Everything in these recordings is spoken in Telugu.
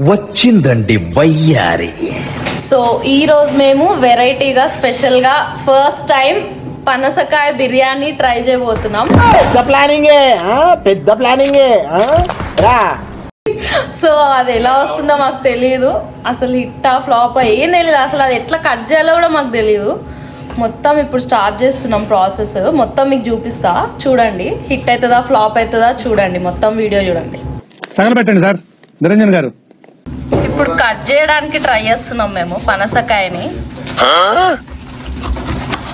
వచ్చిందండి వయ్యారి. సో ఈ రోజు మేము వెరైటీగా స్పెషల్ గా ఫస్ట్ టైం పనసకాయ బిర్యానీ ట్రై చేయబోతున్నాం. పెద్ద ప్లానింగే రా. సో అది ఎలా వస్తుందో మాకు తెలియదు, అసలు హిట్టా ఫ్లాప్ ఏం తెలియదు, అసలు అది ఎట్లా కట్ చేయాలో కూడా మాకు తెలియదు. మొత్తం ఇప్పుడు స్టార్ట్ చేస్తున్నాం ప్రాసెస్, మొత్తం మీకు చూపిస్తా చూడండి. హిట్ అవుతుందా ఫ్లాప్ అవుతుందా చూడండి, మొత్తం వీడియో చూడండి. తగలబెట్టండి సార్ నిరంజన్ గారు. ఇప్పుడు కట్ చేయడానికి ట్రై చేస్తున్నాం మేము పనసకాయని.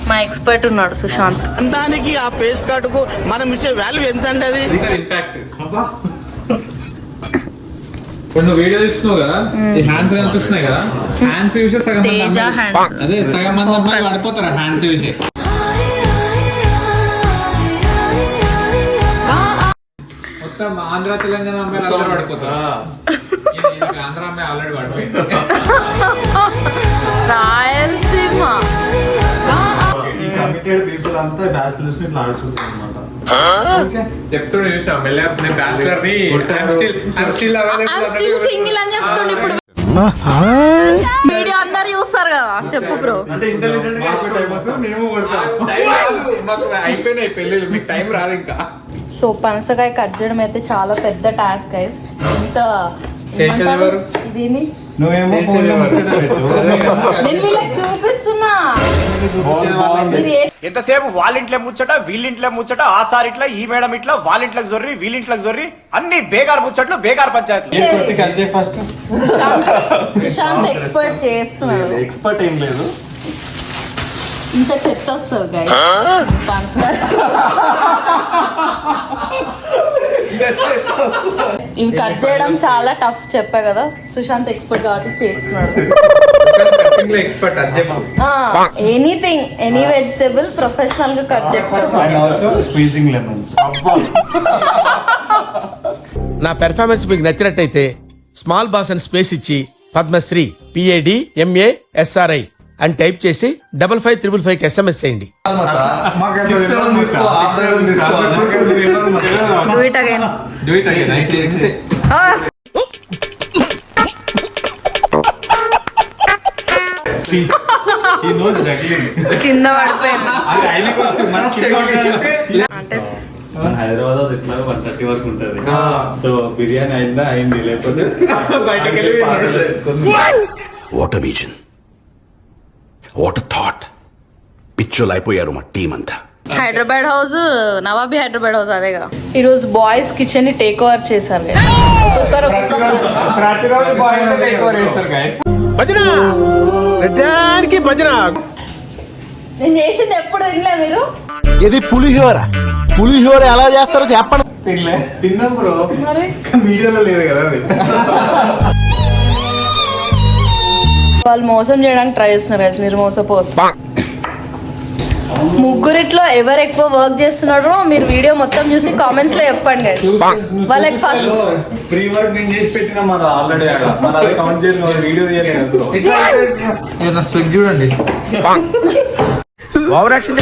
మా ఎక్స్పర్ట్ ఉన్నాడు సుశాంత్. దానికి ఆ పేస్ కార్డుకు మనం ఇచ్చే వాల్యూ ఎంత అండి? అది ఇప్పుడు నువ్వు వీడియో తీస్తున్నావు కదా, ఈ హ్యాండ్స్ కనిపిస్తున్నాయి కదా, హ్యాండ్స్ చూసే సగం మంది తేజ అమ్మాయిలు- హ్యాండ్స్. అదే సగం మంది అమ్మాయిలు పడిపోతారు హ్యాండ్స్ చూసి. మొత్తం ఆంధ్ర తెలంగాణ అమ్మాయిలు అందరూ పడిపోతారు. ఆంధ్ర అమ్మాయి ఆల్రెడీ పడిపోయింది. రాయలసీమ కమిటెడ్ పీపుల్ అంతా బ్యాచిలర్స్ ని ఇట్లా ఆడుతుంటారు అన్నమాట. చెప్తుండే చూసాం మెల్లగా నేను బ్యాచిలర్ ని స్టిల్ సింగిల్ అని చెప్తుండే. ఇప్పుడు వీడియో అందరు చూస్తారు కదా, చెప్పు బ్రో. అంటే ఇంటెలిజెంట్ గా టైం వస్తే మేము మాకు అయిపోయినాయి పెళ్ళిళ్ళు, మీకు టైం రాదు ఇంకా. సో పనసకాయ కట్ చేయడం అయితే చాలా పెద్ద టాస్క్ గైస్. ఇంత చేసేది ఎవరు? ఇదేంది నువ్వేమో ఫోన్ లో ముచ్చట పెట్టు. నేను వీళ్ళకి చూపిస్తున్నా. మీరు ఏ- ఎంతసేపు వాళ్ళింట్లో ముచ్చట వీళ్ళింట్లో ముచ్చట, ఆ సార్ ఇట్లా ఈ మేడం ఇట్లా, వాళ్ళింట్లోకి జొర్రి వీళ్ళింట్లోకి జొర్రి, అన్ని బేగార్ ముచ్చట్లు బేగార్ పంచాయతీలు. వచ్చి కట్ చేయి ఫస్ట్. సుశాంత్ ఎక్స్పర్ట్ చేస్తున్నాడు. ఎక్స్పర్ట్ ఏం లేదు. ఇంత చెత్త వస్తుంది గైస్ పనసకాయ. ఇవి కట్ చేయడం చాలా టఫ్ చెప్పా కదా, సుశాంత్ ఎక్స్పర్ట్ కాబట్టి చేస్తున్నాడు. ఎక్స్పర్ట్ అది చెప్పు. ఎనీథింగ్ ఎనీ వెజిటేబుల్ ప్రొఫెషనల్ గా కట్ చేస్తాడు. And also squeezing lemons. నా పెర్ఫార్మెన్స్ మీకు నచ్చినట్టయితే స్మాల్ బాస్ అని స్పేస్ ఇచ్చి పద్మశ్రీ PADMASRI అని టైప్ చేసి 5555 SMS చేయండి. Do it again. Do it again. He knows juggling. కింద పడిపోయింది అంటే మన హైదరాబాద్ ఎట్లా 1:30 వరకు ఉంటది. సో బిర్యానీ అయింది లేకపోతే బయటకు వెళ్ళి పార్సల్ తెచ్చుకొని what a vision, what a thought. పిచ్చోలు అయిపోయారు మా టీం అంతా. హైదరాబాద్ హౌస్ నవాబీ హైదరాబాద్ హౌస్ అదేగా. ఈరోజు బాయ్స్ కిచెన్ ని టేక్ ఓవర్ చేశారు guys. ఒక్కొక్కరు ప్రతిరోజు బాయ్స్ ఎక్కువ చేస్తారు guys. భజన ప్రజానికి భజన. నేను చేసింది ఎప్పుడు తినలే మీరు. ఇది పులిహోర ఎలా చేస్తారో చెప్పండి. తిన్నాం బ్రో, మరి వీడియోలో లేదు కదా అది. వాళ్ళు మోసం చేయడానికి ట్రై చేస్తున్నారు guys, మీరు మోసపోతారు. ముగ్గురిట్లో ఎవరు ఎక్కువ వర్క్ చేస్తున్నారో మీరు వీడియో మొత్తం చూసి కామెంట్స్ లో చెప్పండి guys. వాళ్ళకి ఫస్ట్ ప్రీ వర్క్ నేను చేసి పెట్టినా మన ఆల్రెడీ మన అదే కౌంట్ చేయలేదు, వీడియో తీయలేదు. ఏదైనా స్విగ్ చూడండి. ఓవర్ యాక్షన్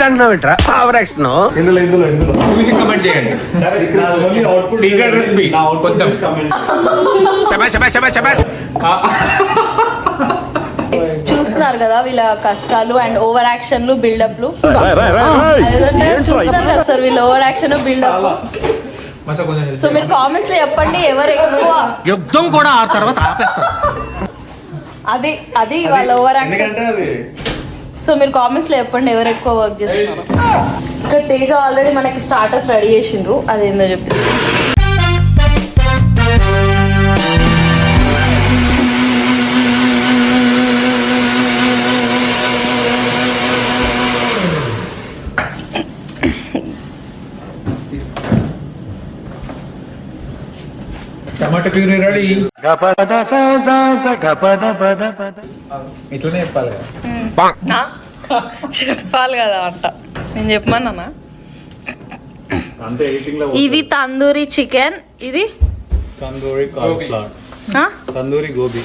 అంటున్నావేంట్రా? Over action. ఇందులో చూసి కమెంట్ చేయండి. Secret recipe. కొంచెం. చూస్తున్నారు కదా వీళ్ళ కష్టాలు అండ్ ఓవర్ యాక్షన్లు బిల్డప్లు. చూస్తున్నారు కదా సార్ వీళ్ళ ఓవర్ యాక్షన్ బిల్డప్. మసా కొంచెం సో మీరు కామెంట్స్ లో చెప్పండి ఎవరు ఎక్కువ. యుద్ధం కూడా ఆ తర్వాత ఆపేస్తారు. అది అది వాళ్ళ ఓవర్ యాక్షన్. ఎందుకంటే అది సో మీరు కామెంట్స్ లో చెప్పండి ఎవరు ఎక్కువ వర్క్ చేస్తున్నారు. ఇక్కడ తేజ ఆల్రెడీ మనకి స్టార్టర్స్ రెడీ చేసిండ్రు, అదేందో చెప్పిస్తారు. Tomato puree ready. ఇట్లనే చెప్పాలి కదా. చెప్పాలి కదా అంట, నేను చెప్పమన్నా. అంతే ఎడిటింగ్ లో. ఇది తందూరి చికెన్, ఇది తందూరి కాలీఫ్లవర్, తందూరి గోబీ.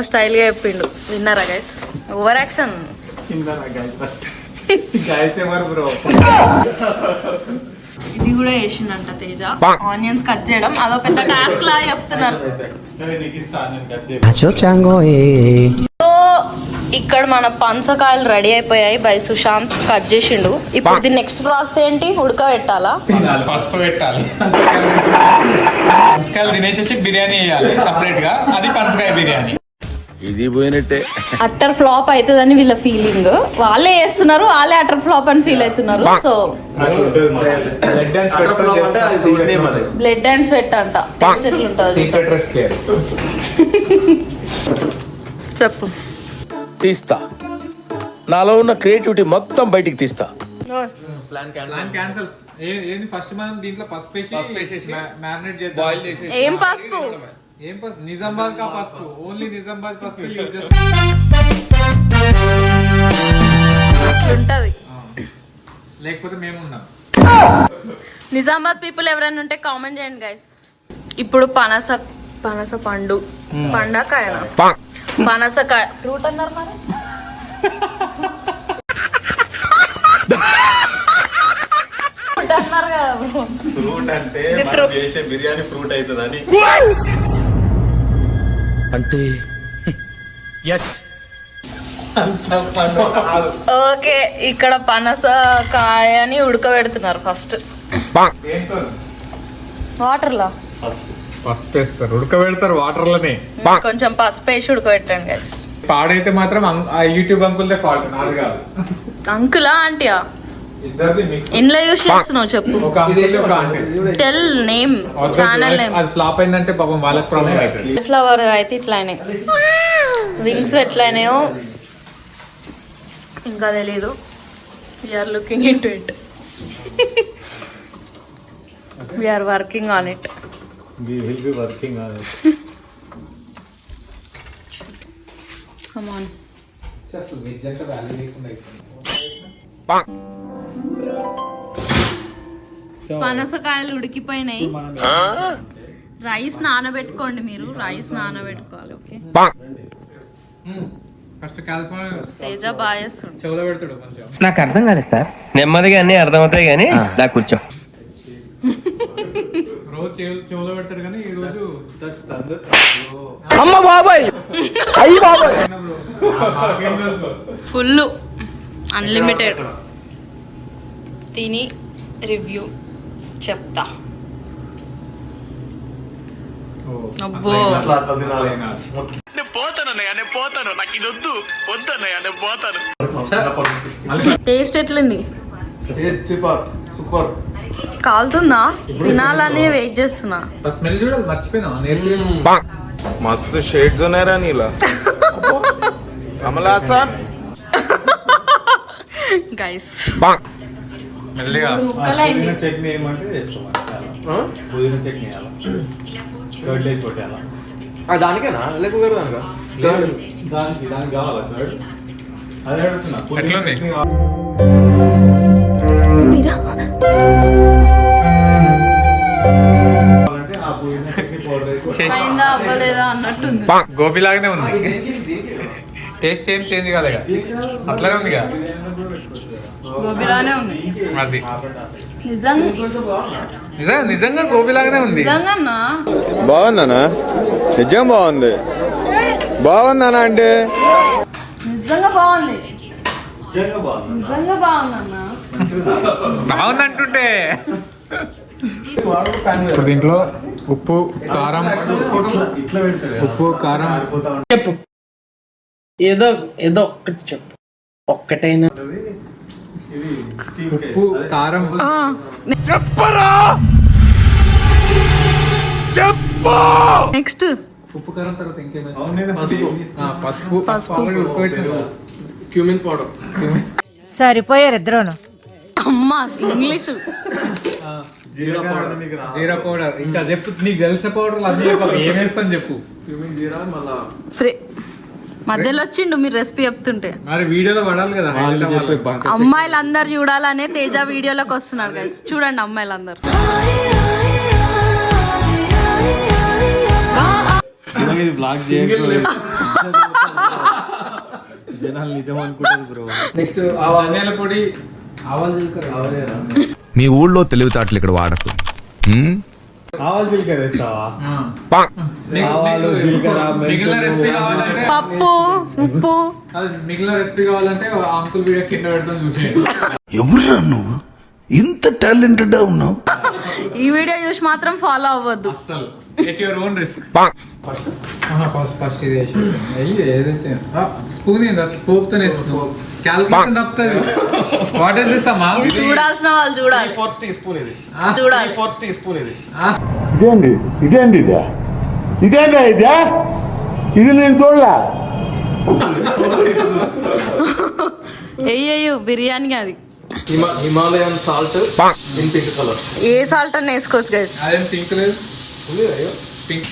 స్టైల్ గా చెప్పిండు. విన్నారా గైస్? Over action. గాయస్ ఎవరు బ్రో? ఇది కూడా వేసిండంట తేజ. ఆనియన్స్ కట్ చేయడం అదో పెద్ద టాస్క్ లా చెప్తున్నారు. సరే నీకు ఇస్తా, నేను కట్ చేయి. సో ఇక్కడ మన పనసకాయలు రెడీ అయిపోయాయి. బై సుశాంత్ కట్ చేసిండు. ఇప్పుడు దీని నెక్స్ట్ ప్రాసెస్ ఏంటి? ఉడకబెట్టాలా? పసుపు పెట్టాలి, పనసకాయలు తినేసేసి బిర్యానీ వేయాలి సపరేట్ గా. అది పనసకాయ బిర్యానీ. ఇది పోయినట్టే. అట్టర్ ఫ్లాప్ అవుతుందని వీళ్ళ ఫీలింగ్. వాళ్ళే చేస్తున్నారు, వాళ్ళే అట్టర్ ఫ్లాప్ అని ఫీల్ అవుతున్నారు. సో బ్లడ్ అండ్ స్వెట్ అంట. టేస్ట్ ఎట్లుంటుంది సీక్రెట్ రెసిపీ. చెప్పు. తీస్తా, నాలో ఉన్న క్రియేటివిటీ మొత్తం బయటికి తీస్తా. Plan cancel. ఏంది ఫస్ట్ మనం దీంట్లో పసుపు వేసి మ్యారినేట్ చేద్దాం. బాయిల్ చేసి ఏం పసుపు? ఏం పసుపు? నిజామాబాద్ కా పసుపు. ఓన్లీ నిజామాబాద్ పసుపు యూజ్ చేస్తాం. అట్లుంటది. లేకపోతే మేము ఉన్నాం. నిజామాబాద్ పీపుల్ ఎవరైనా ఉంటే కామెంట్ చేయండి గైస్. ఇప్పుడు పనస పండు పండకాయనా పనసకాయ ఫ్రూట్ అన్నారు మరి. ఫ్రూట్ అన్నారు కదా bro. ఫ్రూట్ అంటే మనం చేసే బిర్యానీ ఫ్రూట్ అవుతుందని. అంటే ఎస్. ఓకే, ఇక్కడ పనసకాయని ఉడకబెడుతున్నారు ఫస్ట్ ఏంటో వాటర్ లా. పసుపు వేస్తారు, ఉడకబెడతారు వాటర్ లోనే. కొంచెం పసుపు వేసి ఉడకబెట్టండి గైస్. పాడైతే మాత్రం ఆ యూట్యూబ్ అంకుల్దే ఫాల్ట్, నాది కాదు. అంకులా ఆంటీయా? ఇద్దరిది మిక్స్. ఇంట్లో యూస్ చేస్తున్నావు చెప్పు. ఒక అంకుల్ ఒక aunty. Tell name, channel name. అది ఫ్లాప్ అయిందంటే పాపం వాళ్ళకి ప్రాబ్లం అవుతుంది. ఫ్లవర్ అయితే ఇట్లానే, వింగ్స్ ఎట్లయినాయో ఇంకా తెలీదు. We're looking in to it, we're working on it. We will be working on it. Come on. అసలు వెజ్ అంటే వాల్యూ లేకుండా అయిపోయింది. పనసకాయలు ఉడికిపోయినాయి. రైస్ నానబెట్టుకోండి మీరు. రైస్ నానబెట్టుకోవాలి. ఓకే, ఫస్ట్ కాలిఫ్లవర్ తేజ బాగా చేస్తుండు. చెవులో పెడతాడు మంచిగా. నాకు అర్థం కాలేదు సార్. నెమ్మదిగా అన్ని అర్థమవుతాయి కానీ నా కూర్చో. రోజు చెవులో పెడతాడు కానీ ఈ రోజు అమ్మ బాబాయ్, అయ్యి బాబాయ్. Full unlimited. తిని రివ్యూ చెప్తా. అబ్బో, టేస్ట్ ఎట్లుంది? Super super. కాలుతుందా? తినాలని వెయిట్ చేస్తున్నా. స్మెల్ చూడాలి, మర్చిపోయినా నేర్పి. मस्त शेड जो नाही राणीला आम्हाला असा గైస్ మెల్లిగా పుదీనా చట్నీ ఏమంటే వేసుకోవాలి. పుదీనా చట్నీ వేయాలి, కర్డ్ వేసి కొట్టాలా. దానికేనా లేకపోతే దానికి కావాలా కర్డ్? అదే అడుగుతున్నా. పుదీనా ఎట్లుంది? చట్నీ కావాలంటే ఆ పుదీనా చట్నీ పౌడర్ వేసి అయిందా అవ్వలేదా అన్నట్టుంది. గోబీ లాగానే ఉంది. టేస్ట్ ఏం చేంజ్ కాలేగా, అట్లానే ఉంది కదా. గోబీలానే ఉంది. అది నిజంగా గోబీ లాగానే ఉంది. నిజంగా బాగుందనా నిజం బాగుంది బాగుందనా అంటే నిజంగా బాగుంది. నిజంగా బాగుంది. నిజంగా బాగుందన్నా. బాగుందంటుంటే ఇప్పుడు దీంట్లో ఉప్పు కారం, ఇట్లా పెడతారు. ఉప్పు కారం చెప్పు, ఏదో ఏదో ఒక్కటి చెప్పు. ఒక్కటైనా ఇది స్టీమ్ కేక్. ఉప్పు కారం నెక్స్ట్ ఉప్పు కారం తర్వాత ఇంకేమైనా అవునైనా స్టీమ్ పసుపు పసుపు. Cumin powder. సరిపోయారు ఇద్దరును. అమ్మా ఇంగ్లీషు. జీరా పౌడర్ నీకు రాదు. జీరా పౌడర్. ఇంకా చెప్పు, నీకు తెలిసిన పౌడర్లు అన్ని చెప్పు. ఏమేస్తాను చెప్పు. ఫ్రీ మధ్యలో వచ్చిండు మీరు రెసిపీ చెప్తుంటే. మరి వీడియోలో పడాలి కదా. అమ్మాయిలందరూ చూడాలనే తేజ వీడియోలోకి వస్తున్నారు గైస్. చూడండి అమ్మాయిలందరూ. ఇది బ్లాక్ చేయకూడదు. జనాలు నిజం అనుకుంటారు బ్రో. నెక్స్ట్ ధనియాల పొడి, ఆవాలు జీలకర్ర. మీ ఊళ్ళో తెలివితేటలు ఇక్కడ వాడకు. ఆవాలు జీలకర్ర వేస్తావా? నీకు- ఆవాలు, నీకు జీలకర్ర, మిగిలిన మెంతులు, రెసిపీ కావాలంటే పప్పు ఉప్పు అది మిగిలిన రెసిపీ కావాలంటే ఆ అంకుల్ వీడియో కింద పెడతాం చూసేయండి. ఎవరురా నువ్వు ఇంత టాలెంటెడ్ ఉన్నావు? ఈ వీడియో చూసి మాత్రం ఫాలో అవ్వద్దు. అస్సలు at your own risk. First ఇది వేసి ఏదైతే స్పూన్ ఏంది అట్లా ఫోక్ తో వేస్తున్నావు. క్యాల్కులేషన్ తప్పుతుంది. వాట్ ఇస్ దిస్ అమ్మా? ఇది చూడాల్సిన వాళ్ళు చూడాలి. 4th టీ స్పూన్ ఇది. చూడాలి. 4th టీ స్పూన్ ఇది. ఇదేందా ఇది నేను చూడలా. ఎయ్యు బిర్యానీ అది Himalayan salt in pink colour. A salt అని వేసుకోవచ్చు గైస్. అదేం పింక్ లేదు. పింక్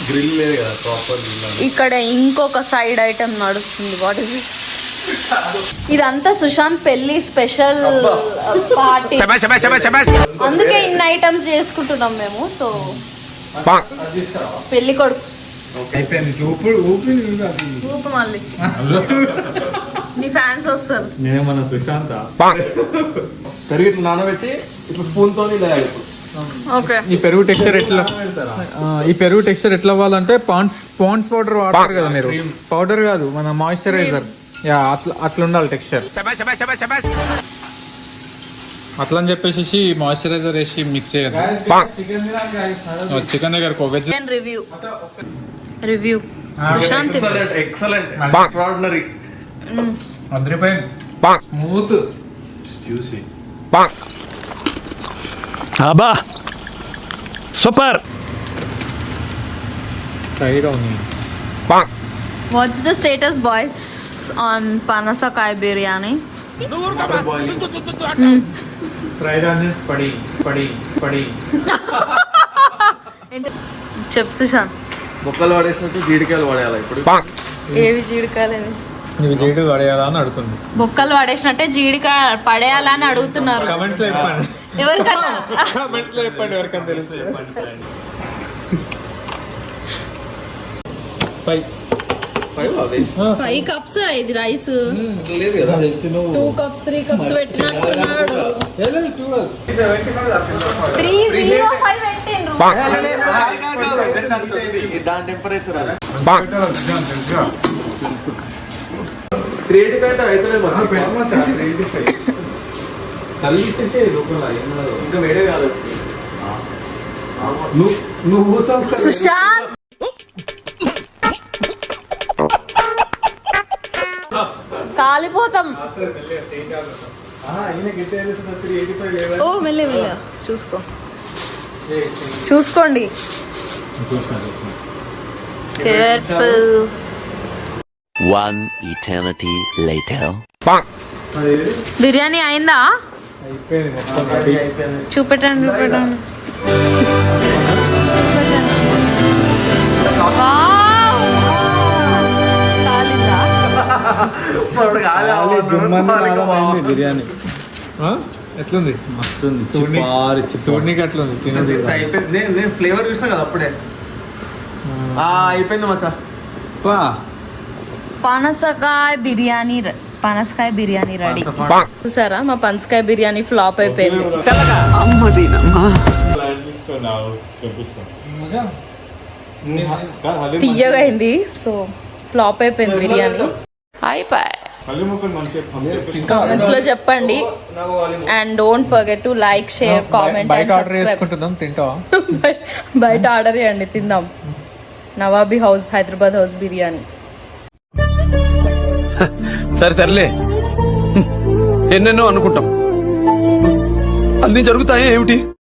గ్రిల్ లేదు కదా ప్రాపర్ గ్రిల్. ఇక్కడ ఇంకొక సైడ్ ఐటమ్ నడుస్తుంది. వాట్ ఇస్ ఇదంతా సుశాంత్ పెళ్లి స్పెషల్ పార్టీ, అందుకే ఇన్ని ఐటమ్స్ చేసుకుంటున్నాం మేము. సో పెళ్లి కొడుకు అయిపోయింది. ఊపు మళ్ళీ నీ ఫ్యాన్స్ వస్తారు. నేనేమన్నా సుశాంత పెరుగు ఇట్లా నానబెట్టి ఇట్లా స్పూన్ తో ఓకే. ఈ పెరుగు టెక్స్చర్ ఎట్లా అవ్వాలంటే పాండ్స్ పౌడర్ వాడతారు కదా మీరు. పౌడర్ కాదు, మన మాయిశ్చరైజర్. యా అట్లా ఉండాలి టెక్స్చర్. అట్లా అని చెప్పేసి మాయిశ్చరైజర్ వేసి మిక్స్ చేయాలి. చికెన్ దగ్గర veg review Sushant excellent extraordinary. అదిరిపోయింది. Smooth juicy. అబ్బా సూపర్. ఫ్రైగా ఉంది. What's the status boys on పనసకాయ బిర్యానీ? ఫ్రైడ్ ఆనియన్స్ పడి చెప్పు సుశాంత్. బొక్కలు వాడేసినట్టు జీడికాయలు వాడేయాలి ఇప్పుడు. ఏవి జీడికాయలు ఇవి జీడి పడేయాలా అని అడుగుతుంది. బొక్కలు పడేసినట్టే జీడికాయ పడేయాలా అని అడుగుతున్నారు. కమెంట్స్ లో చెప్పండి. ఎవరికన్నా కమెంట్స్ లో చెప్పండి ఎవరికన్నా తెలుసు. 5 కప్స్ ఇది రైస్. లేదు కదా తెలిసి 2 కప్స్ 3 కప్స్ పెట్టినట్టున్నాడు. 305 పెట్టిండ్రు. దాని టెంపరేచర్ 385 అయితే తల్లి ఇచ్చేసి లోపల ఇంకా వేడే కాదు. నువ్వు సుశాంత్ కాలిపోతాం. ఓ మెల్లె చూసుకోండి. Careful. One eternity later. Biryani అయిందా? చూపెట్టండి. కాలిందా? బిర్యానీ ఎట్లుంది? మస్తుంది. చూడనీకి అట్లుంది. తినేది అయిపోయింది. నేను ఫ్లేవర్ చూసినా కదా అప్పుడే. అయిపోయింది మచ్చా. పనసకాయ బిర్యానీ రెడీ. చూసారా మా పనసకాయ బిర్యానీ ఫ్లాప్ అయిపోయింది. తీయగా అయింది. సో ఫ్లాప్ అయిపోయింది బిర్యానీ. కామెంట్స్ లో చెప్పండి. And don't forget to like, share, comment and subscribe. బయట ఆర్డర్ చేయండి, తిందాం. Nawabi house, Hyderabad house biryani. సరే తరలే, ఎన్నెన్నో అనుకుంటాం, అన్ని జరుగుతాయి ఏమిటి?